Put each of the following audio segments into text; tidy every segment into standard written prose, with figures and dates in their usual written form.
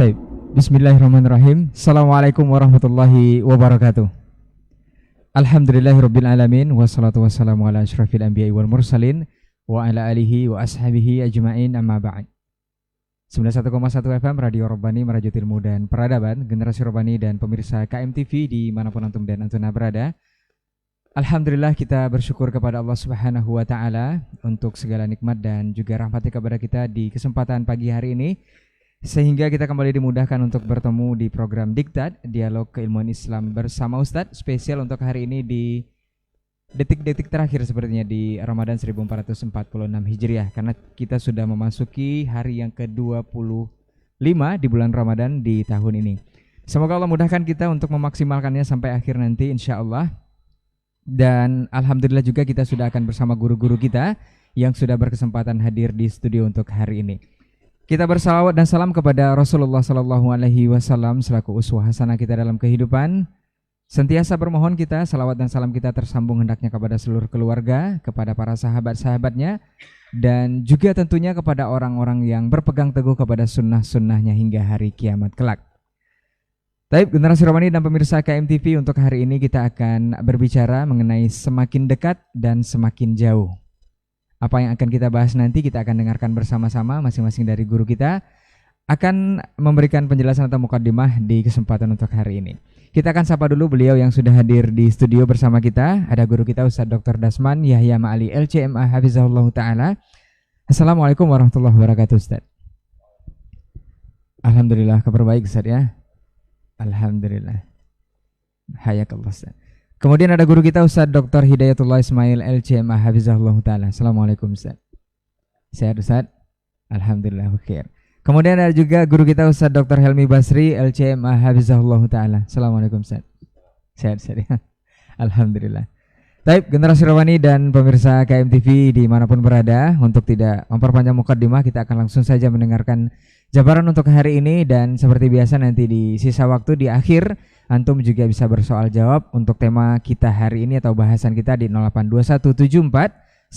Taib. Bismillahirrahmanirrahim. Assalamualaikum warahmatullahi wabarakatuh. Alhamdulillahirabbil alamin wassalatu wassalamu ala asyrafil anbiya'i wal mursalin wa ala alihi wa ashabihi ajma'in amma ba'd. 91,1 FM Radio Rabbani Merajut Ilmu dan Peradaban, Generasi Rabbani dan pemirsa KMTV dimanapun antum dan antuna berada. Alhamdulillah kita bersyukur kepada Allah Subhanahu wa Ta'ala untuk segala nikmat dan juga rahmatnya kepada kita di kesempatan pagi hari ini, sehingga kita kembali dimudahkan untuk bertemu di program Diktat, Dialog Keilmuan Islam bersama Ustadz, spesial untuk hari ini di detik-detik terakhir sepertinya di Ramadan 1446 Hijriah, karena kita sudah memasuki hari yang ke-25 di bulan Ramadan di tahun ini. Semoga Allah mudahkan kita untuk memaksimalkannya sampai akhir nanti insya Allah. Dan alhamdulillah juga kita sudah akan bersama guru-guru kita yang sudah berkesempatan hadir di studio untuk hari ini. Kita bersalawat dan salam kepada Rasulullah SAW selaku uswah hasanah kita dalam kehidupan. Sentiasa bermohon kita salawat dan salam kita tersambung hendaknya kepada seluruh keluarga, kepada para sahabat-sahabatnya, dan juga tentunya kepada orang-orang yang berpegang teguh kepada sunnah-sunnahnya hingga hari kiamat kelak. Taib, Generasi Rabbani dan pemirsa KMTV, untuk hari ini kita akan berbicara mengenai semakin dekat dan semakin jauh. Apa yang akan kita bahas nanti kita akan dengarkan bersama-sama, masing-masing dari guru kita akan memberikan penjelasan atau mukaddimah di kesempatan untuk hari ini. Kita akan sapa dulu beliau yang sudah hadir di studio bersama kita. Ada guru kita Ustadz Dr. Dasman Yahya Ma'ali LCMA Hafizahullah Ta'ala. Assalamualaikum warahmatullahi wabarakatuh Ustadz. Alhamdulillah, kabar baik Ustadz ya. Alhamdulillah. Hayakallah Ustaz. Kemudian ada guru kita Ustaz Dr. Hidayatullah Ismail LCMA Hafizahullah Ta'ala. Assalamualaikum Ustaz. Sehat Ustaz? Alhamdulillah khair. Kemudian ada juga guru kita Ustaz Dr. Helmi Basri LCMA Hafizahullah Ta'ala. Assalamualaikum Ustaz. Sehat Ustaz ya. Alhamdulillah. Baik, Generasi Rabbani dan pemirsa KMTV dimanapun berada, untuk tidak memperpanjang mukaddimah kita akan langsung saja mendengarkan jabaran untuk hari ini. Dan seperti biasa nanti di sisa waktu di akhir antum juga bisa bersoal jawab untuk tema kita hari ini atau bahasan kita di 082174909911.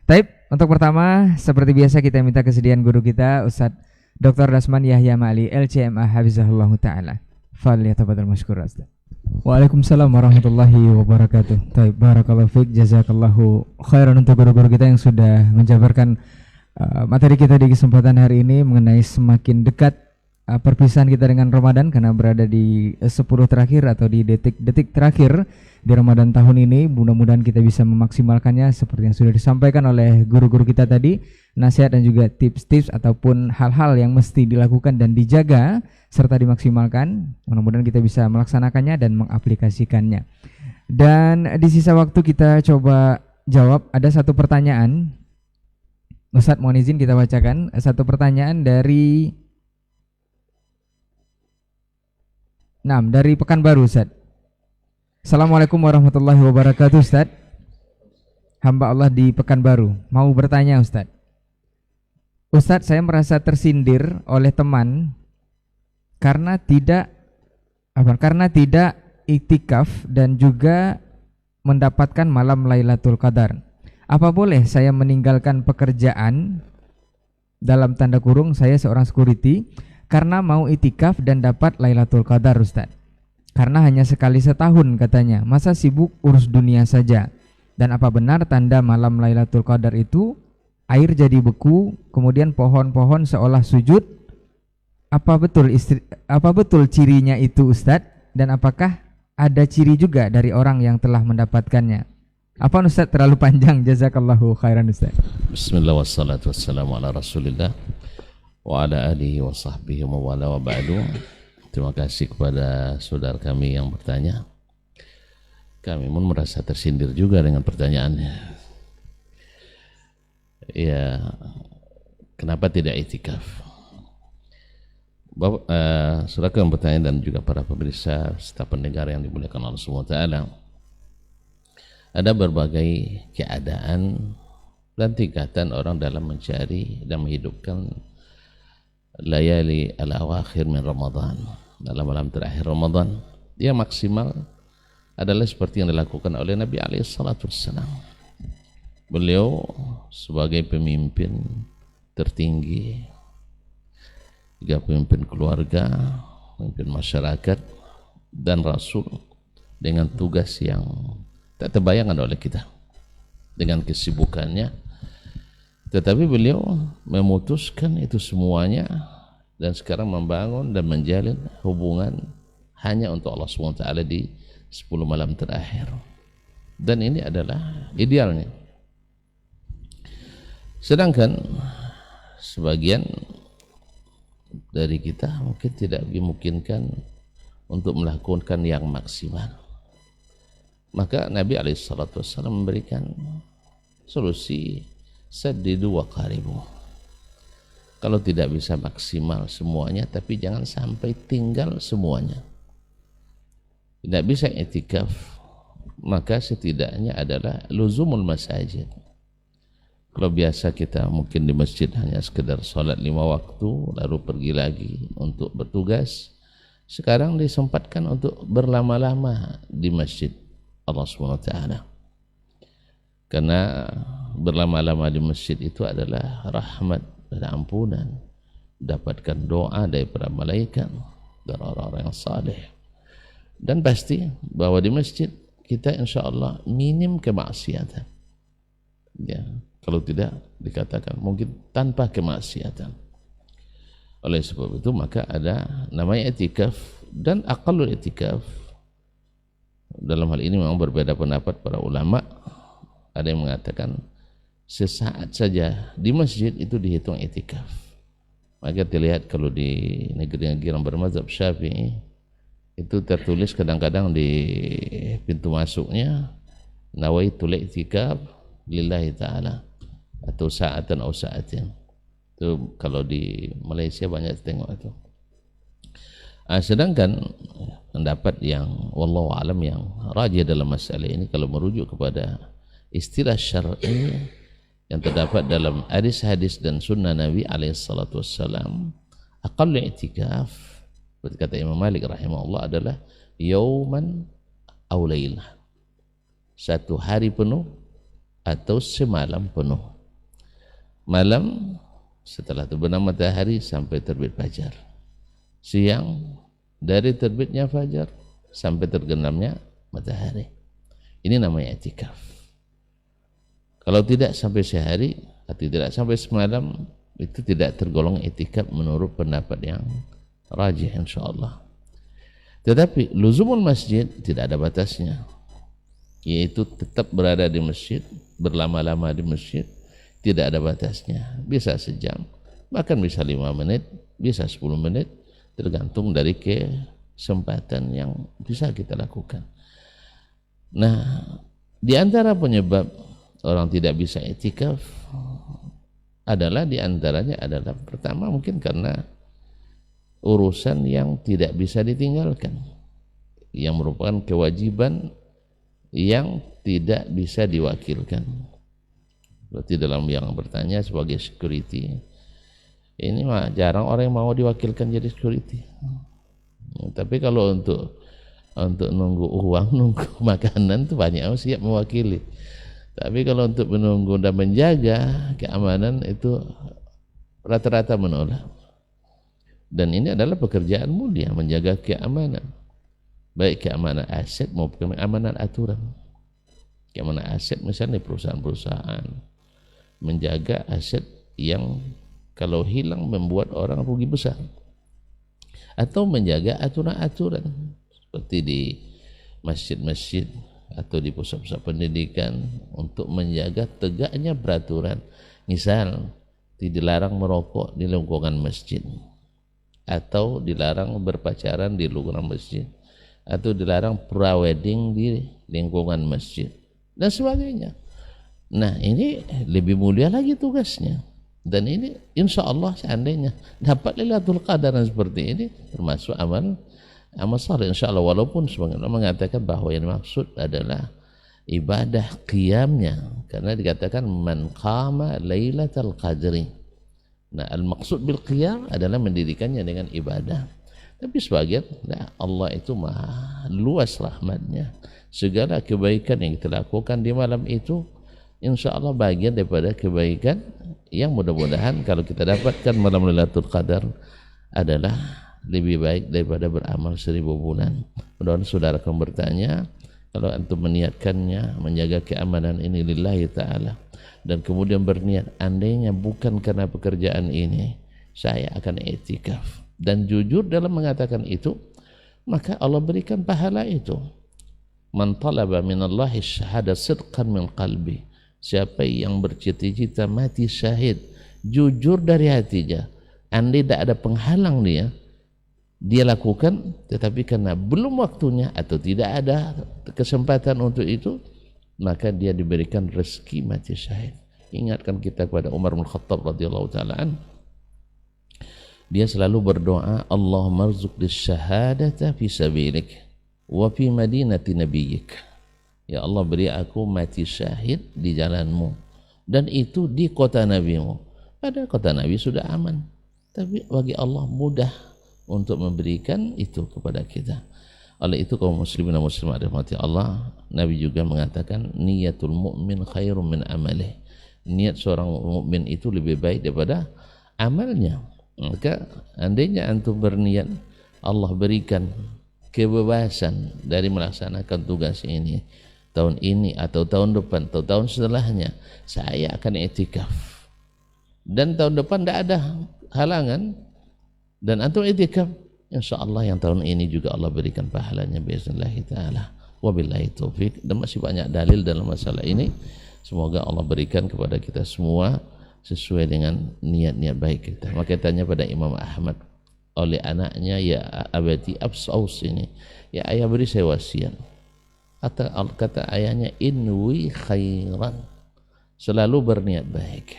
Taib, untuk pertama seperti biasa kita minta kesediaan guru kita Ustadz Dr. Dasman Yahya Ma'ali LCMA Hafizahullah Ta'ala. Falyatafaddal mashkura Ustaz. Waalaikumsalam warahmatullahi wabarakatuh. Taib, barakallahu fiik, jazakallahu khairan untuk guru-guru kita yang sudah menjabarkan materi kita di kesempatan hari ini mengenai semakin dekat perpisahan kita dengan Ramadan, karena berada di 10 terakhir atau di detik-detik terakhir di Ramadan tahun ini. Mudah-mudahan kita bisa memaksimalkannya seperti yang sudah disampaikan oleh guru-guru kita tadi, nasihat dan juga tips-tips ataupun hal-hal yang mesti dilakukan dan dijaga serta dimaksimalkan. Mudah-mudahan kita bisa melaksanakannya dan mengaplikasikannya. Dan di sisa waktu kita coba jawab, ada satu pertanyaan Ustadz, mohon izin kita bacakan satu pertanyaan dari dari Pekanbaru Ustadz. Assalamualaikum warahmatullahi wabarakatuh Ustadz. Hamba Allah di Pekanbaru mau bertanya Ustadz. Ustadz, saya merasa tersindir oleh teman karena tidak iktikaf dan juga mendapatkan malam Lailatul Qadar. Apa boleh saya meninggalkan pekerjaan, dalam tanda kurung saya seorang security, karena mau itikaf dan dapat Lailatul Qadar Ustadz? Karena hanya sekali setahun katanya, masa sibuk urus dunia saja? Dan apa benar tanda malam Lailatul Qadar itu air jadi beku, kemudian pohon-pohon seolah sujud? Apa betul cirinya itu Ustadz? Dan apakah ada ciri juga dari orang yang telah mendapatkannya? Apa Ustaz terlalu panjang? Jazakallahu khairan Ustaz. Bismillah wassalatu wassalamu ala rasulillah wa ala alihi wa sahbihi wa wala wa ba'du. Terima kasih kepada saudara kami yang bertanya. Kami pun merasa tersindir juga dengan pertanyaannya. Ya, kenapa tidak itikaf? Saudara yang bertanya dan juga para pemirsa serta pendengar yang dimuliakan Allah Subhanahu wa Ta'ala, ada berbagai keadaan dan tingkatan orang dalam mencari dan menghidupkan layali al-awakhir min Ramadan, dalam malam terakhir Ramadan. Dia maksimal adalah seperti yang dilakukan oleh Nabi SAW. Beliau sebagai pemimpin tertinggi juga pemimpin keluarga, pemimpin masyarakat, dan Rasul dengan tugas yang tak terbayangkan oleh kita dengan kesibukannya, tetapi beliau memutuskan itu semuanya dan sekarang membangun dan menjalin hubungan hanya untuk Allah SWT di 10 malam terakhir, dan ini adalah idealnya. Sedangkan sebagian dari kita mungkin tidak dimungkinkan untuk melakukan yang maksimal, maka Nabi SAW memberikan solusi saddidu wa qaribu. Kalau tidak bisa maksimal semuanya, tapi jangan sampai tinggal semuanya. Tidak bisa i'tikaf, maka setidaknya adalah luzumul masajid. Kalau biasa kita mungkin di masjid hanya sekedar sholat 5 waktu lalu pergi lagi untuk bertugas, sekarang disempatkan untuk berlama-lama di masjid Allah SWT, karena berlama-lama di masjid itu adalah rahmat dan ampunan, dapatkan doa dari para malaikat dan orang-orang yang saleh, dan pasti bahwa di masjid kita insya Allah minim kemaksiatan, ya, kalau tidak dikatakan mungkin tanpa kemaksiatan. Oleh sebab itu maka ada namanya i'tikaf dan aqallul i'tikaf. Dalam hal ini memang berbeda pendapat para ulama. Ada yang mengatakan sesaat saja di masjid itu dihitung i'tikaf. Maka dilihat kalau di negeri-negeri yang bermazhab Syafi'i itu tertulis kadang-kadang di pintu masuknya nawaitul i'tikaf lillahi ta'ala, atau sa'atan atau sa'atin. Itu kalau di Malaysia banyak tengok itu. Sedangkan pendapat yang wallahu alam yang rajih dalam masalah ini, kalau merujuk kepada istilah syar'i yang terdapat dalam hadis-hadis dan sunnah Nabi SAW, aqallu i'tikaf, seperti kata Imam Malik rahimahullah, adalah yauman aw lailah, 1 hari penuh atau semalam penuh. Malam setelah terbenam matahari sampai terbit fajar, siang dari terbitnya fajar sampai terbenamnya matahari. Ini namanya i'tikaf. Kalau tidak sampai sehari atau tidak sampai semalam, itu tidak tergolong i'tikaf menurut pendapat yang rajih insyaallah. Tetapi luzumul masjid tidak ada batasnya, yaitu tetap berada di masjid, berlama-lama di masjid, tidak ada batasnya. Bisa sejam, bahkan bisa 5 menit, bisa 10 menit, tergantung dari kesempatan yang bisa kita lakukan. Nah, di antara penyebab orang tidak bisa i'tikaf adalah, di antaranya adalah pertama mungkin karena urusan yang tidak bisa ditinggalkan, yang merupakan kewajiban yang tidak bisa diwakilkan. Berarti dalam yang bertanya sebagai security, ini mah jarang orang yang mau diwakilkan jadi security. Tapi kalau untuk nunggu uang, nunggu makanan itu banyak yang siap mewakili. Tapi kalau untuk menunggu dan menjaga keamanan itu rata-rata menolak. Dan ini adalah pekerjaan mulia, menjaga keamanan, baik keamanan aset maupun keamanan aturan. Keamanan aset misalnya perusahaan-perusahaan menjaga aset yang kalau hilang membuat orang rugi besar, atau menjaga aturan-aturan seperti di masjid-masjid atau di pusat-pusat pendidikan untuk menjaga tegaknya peraturan. Misal dilarang merokok di lingkungan masjid, atau dilarang berpacaran di lingkungan masjid, atau dilarang prawedding di lingkungan masjid dan sebagainya. Nah, ini lebih mulia lagi tugasnya, dan ini insya Allah seandainya dapat Lailatul Qadar seperti ini termasuk amal saleh insya Allah, walaupun sebagian orang mengatakan bahwa yang maksud adalah ibadah qiyamnya, karena dikatakan man qama Lailatul Qadri. Nah, al-maksud bil qiyam adalah mendirikannya dengan ibadah. Tapi sebagian, nah, Allah itu maha luas rahmatnya, segala kebaikan yang kita lakukan di malam itu insya Allah bagian daripada kebaikan yang mudah-mudahan kalau kita dapatkan malam Lailatul Qadar adalah lebih baik daripada beramal 1000 bulan. Mudah-mudahan saudara akan bertanya, kalau antum meniatkannya menjaga keamanan ini lillahi ta'ala, dan kemudian berniat andainya bukan karena pekerjaan ini saya akan i'tikaf, dan jujur dalam mengatakan itu, maka Allah berikan pahala itu. Man talaba minallahi syahada sidqan min qalbi, siapa yang bercita-cita mati syahid jujur dari hatinya, andai tidak ada penghalang dia lakukan, tetapi karena belum waktunya atau tidak ada kesempatan untuk itu, maka dia diberikan rezeki mati syahid. Ingatkan kita kepada Umar bin Khattab radhiyallahu taala an, dia selalu berdoa, Allahumma rzuqni syahadata fi sabilik wa fi madinati nabiyyik. Ya Allah, beri aku mati syahid di jalanmu, dan itu di kota nabimu. Padahal kota nabi sudah aman, tapi bagi Allah mudah untuk memberikan itu kepada kita. Oleh itu kaum muslimin dan muslimat rahmati Allah, Nabi juga mengatakan niyatul mu'min khairum min amalih. Niat seorang mukmin itu lebih baik daripada amalnya. Maka andainya antum berniat Allah berikan kebebasan dari melaksanakan tugas ini tahun ini atau tahun depan atau tahun setelahnya, saya akan i'tikaf, dan tahun depan tidak ada halangan dan antum i'tikaf, insyaallah yang tahun ini juga Allah berikan pahalanya biiznillah taala. Wabillahi taufik. Dan masih banyak dalil dalam masalah ini. Semoga Allah berikan kepada kita semua sesuai dengan niat-niat baik kita. Maka tanya pada Imam Ahmad oleh anaknya, ya abati absaus ini, ya ayah beri saya wasiat. Kata ayahnya, inwi khairan, selalu berniat baik.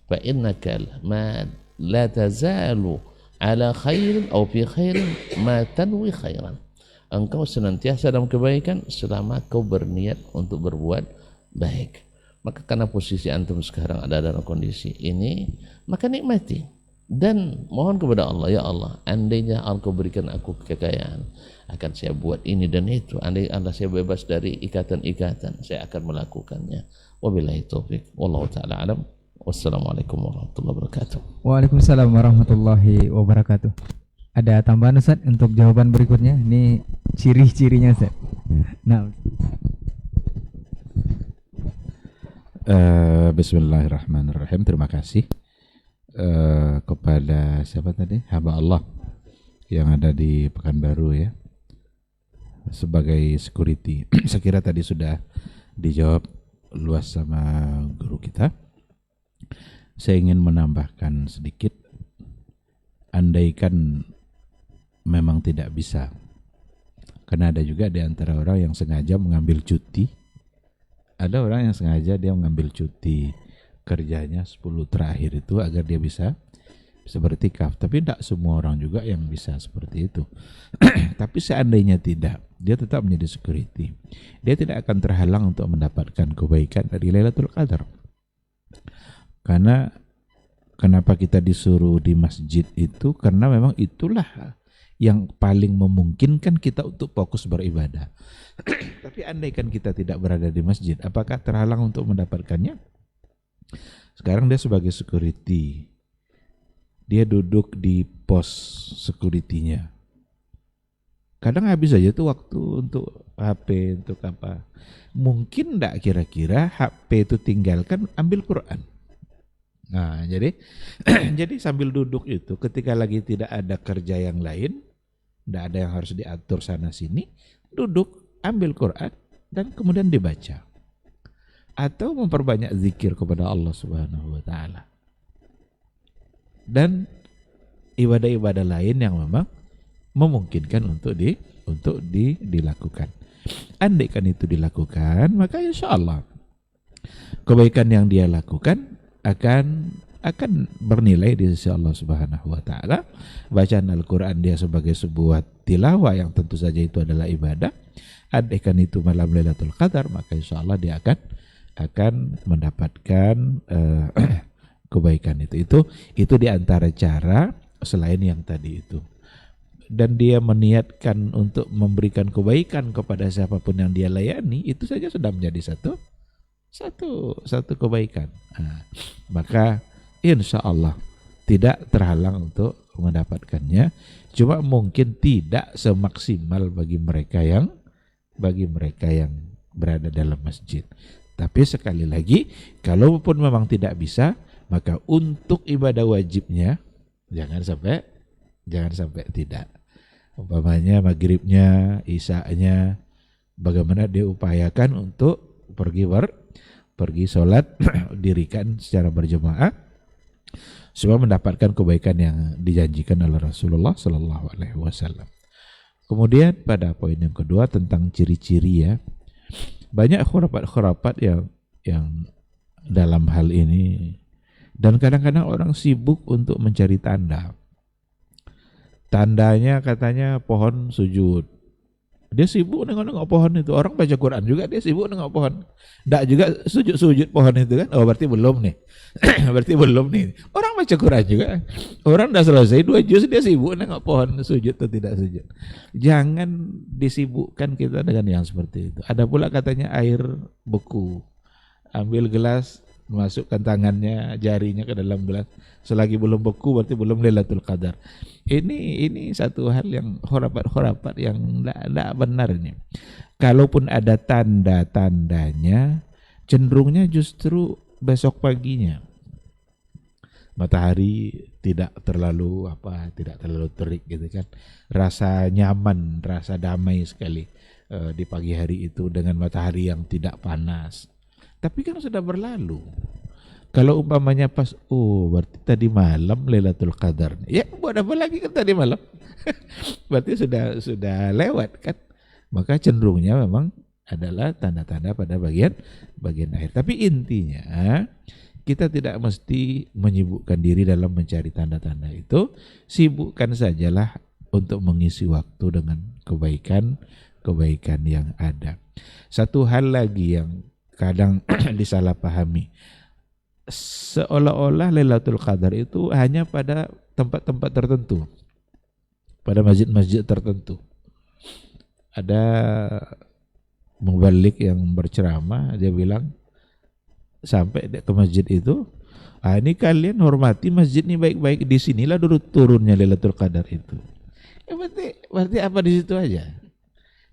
Fa innaka ma la tazalu ala khairin atau fi khairin ma tanwi khairan. Engkau senantiasa dalam kebaikan selama kau berniat untuk berbuat baik. Maka karena posisi antum sekarang ada dalam kondisi ini, maka nikmati dan mohon kepada Allah, ya Allah, andainya Engkau berikan aku kekayaan, akan saya buat ini dan itu. Andai Allah saya bebas dari ikatan-ikatan, saya akan melakukannya. Wabillahi taufik. Wallahu taala alam. Wassalamualaikum warahmatullahi wabarakatuh. Waalaikumsalam warahmatullahi wabarakatuh. Ada tambahan Ustaz untuk jawaban berikutnya? Ini ciri-cirinya Ustaz. Nah, Bismillahirrahmanirrahim. Terima kasih kepada siapa tadi? Hamba Allah yang ada di Pekanbaru ya, sebagai security. Saya kira tadi sudah dijawab luas sama guru kita. Saya ingin menambahkan sedikit, andaikan memang tidak bisa, karena ada juga di antara orang yang sengaja mengambil cuti. Ada orang yang sengaja dia mengambil cuti kerjanya 10 terakhir itu agar dia bisa beriktikaf. Tapi tidak semua orang juga yang bisa seperti itu. Tapi seandainya tidak, dia tetap menjadi security. Dia tidak akan terhalang untuk mendapatkan kebaikan dari Lailatul Qadar. Karena kenapa kita disuruh di masjid itu? Karena memang itulah yang paling memungkinkan kita untuk fokus beribadah. Tapi andaikan kita tidak berada di masjid, apakah terhalang untuk mendapatkannya? Sekarang dia sebagai security, dia duduk di pos security-nya. Kadang habis aja tuh waktu untuk HP, untuk apa. Mungkin enggak kira-kira HP itu tinggalkan, ambil Quran. Nah, jadi jadi sambil duduk itu, ketika lagi tidak ada kerja yang lain, enggak ada yang harus diatur sana sini, duduk, ambil Quran dan kemudian dibaca. Atau memperbanyak zikir kepada Allah Subhanahu wa taala. Dan ibadah-ibadah lain yang memang memungkinkan untuk dilakukan. Andaikan itu dilakukan, maka insya Allah kebaikan yang dia lakukan akan bernilai di sisi Allah Subhanahu wa taala. Bacaan Al-Qur'an dia sebagai sebuah tilawah yang tentu saja itu adalah ibadah. Andaikan itu malam Lailatul Qadar, maka insya Allah dia akan mendapatkan kebaikan itu di antara cara selain yang tadi itu. Dan dia meniatkan untuk memberikan kebaikan kepada siapapun yang dia layani, itu saja sudah menjadi satu kebaikan. Nah, maka insya Allah tidak terhalang untuk mendapatkannya. Cuma mungkin tidak semaksimal bagi mereka yang berada dalam masjid. Tapi sekali lagi, kalaupun memang tidak bisa, maka untuk ibadah wajibnya jangan sampai tidak. Umpamanya maghribnya, isya-nya, bagaimana dia upayakan untuk pergi sholat dirikan secara berjemaah supaya mendapatkan kebaikan yang dijanjikan oleh Rasulullah Sallallahu Alaihi Wasallam. Kemudian pada poin yang kedua tentang ciri-ciri, ya, banyak khurafat yang dalam hal ini, dan kadang-kadang orang sibuk untuk mencari tanda. Tandanya katanya pohon sujud. Dia sibuk nengok pohon itu. Orang baca Quran juga dia sibuk nengok pohon. Nggak juga sujud pohon itu kan. Oh berarti belum nih. Berarti belum nih. Orang baca Quran juga. Orang udah selesai 2 juz dia sibuk nengok pohon sujud atau tidak sujud. Jangan disibukkan kita dengan yang seperti itu. Ada pula katanya air beku. Ambil gelas, masukkan tangannya, jarinya ke dalam gelas. Selagi belum beku berarti belum Lailatul Qadar. Ini satu hal yang khurafat yang tidak benar ini. Kalaupun ada tanda-tandanya, cenderungnya justru besok paginya. Matahari tidak terlalu terik gitu kan. Rasa nyaman, rasa damai sekali di pagi hari itu dengan matahari yang tidak panas. Tapi kan sudah berlalu. Kalau umpamanya pas, berarti tadi malam Lailatul Qadar. Ya, buat apa lagi kan tadi malam? Berarti sudah lewat kan? Maka cenderungnya memang adalah tanda-tanda pada bagian akhir. Tapi intinya kita tidak mesti menyibukkan diri dalam mencari tanda-tanda itu. Sibukkan sajalah untuk mengisi waktu dengan kebaikan yang ada. Satu hal lagi yang kadang disalahpahami, seolah-olah Lailatul Qadar itu hanya pada tempat-tempat tertentu, pada masjid-masjid tertentu. Ada mubalik yang berceramah, dia bilang sampai ke masjid itu, ini kalian hormati masjid ini baik-baik, di sinilah dulu turunnya Lailatul Qadar itu. Ya berarti apa di situ aja?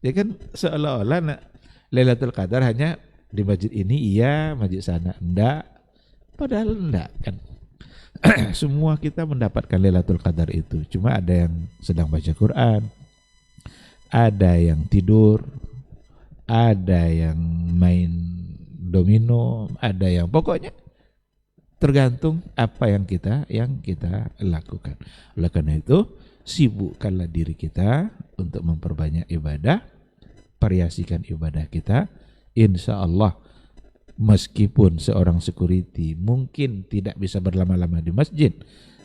Ya kan seolah-olah Lailatul Qadar hanya di masjid ini, iya, masjid sana enggak. Padahal enggak kan. Semua kita mendapatkan Lailatul Qadar itu. Cuma ada yang sedang baca Quran, ada yang tidur, ada yang main domino, ada yang pokoknya tergantung apa yang kita lakukan. Oleh karena itu, sibukkanlah diri kita untuk memperbanyak ibadah, variasikan ibadah kita. Insya Allah, meskipun seorang security mungkin tidak bisa berlama-lama di masjid,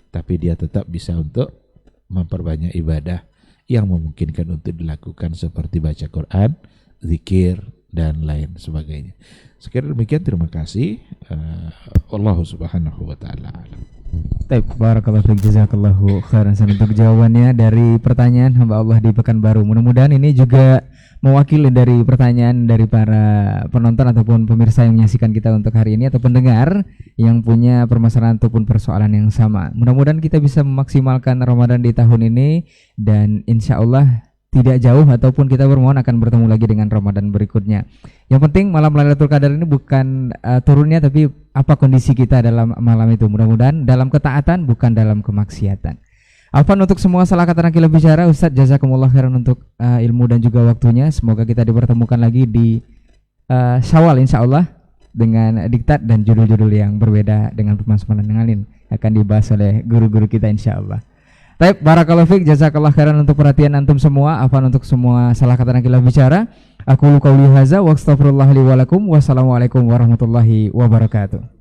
tapi dia tetap bisa untuk memperbanyak ibadah yang memungkinkan untuk dilakukan seperti baca Quran, zikir, dan lain sebagainya. Sekiranya demikian, terima kasih. Allah subhanahu wa ta'ala alam. Baik, barakallahu fiik, jazakallahu khairan untuk jawabannya dari pertanyaan hamba Allah di Pekanbaru. Mudah-mudahan ini juga mewakili dari pertanyaan dari para penonton ataupun pemirsa yang menyaksikan kita untuk hari ini, atau pendengar yang punya permasalahan ataupun persoalan yang sama. Mudah-mudahan kita bisa memaksimalkan Ramadan di tahun ini, dan insya Allah tidak jauh ataupun kita bermohon akan bertemu lagi dengan Ramadan berikutnya. Yang penting malam Lailatul Qadar ini bukan turunnya, tapi apa kondisi kita dalam malam itu. Mudah-mudahan dalam ketaatan, bukan dalam kemaksiatan. Afwan untuk semua salah kata nakil bicara. Ustadz, jazakumullah khairan untuk ilmu dan juga waktunya. Semoga kita dipertemukan lagi di Syawal insya Allah dengan diktat dan judul-judul yang berbeda dengan permasalahan yang lain akan dibahas oleh guru-guru kita insya Allah. Baik, barakallahu fiik, jazakallah khairan untuk perhatian antum semua. Afwan untuk semua salah kata nakil bicara. Aku qauli hadza wa astaghfirullah li wa lakum. Wassalamualaikum warahmatullahi wabarakatuh.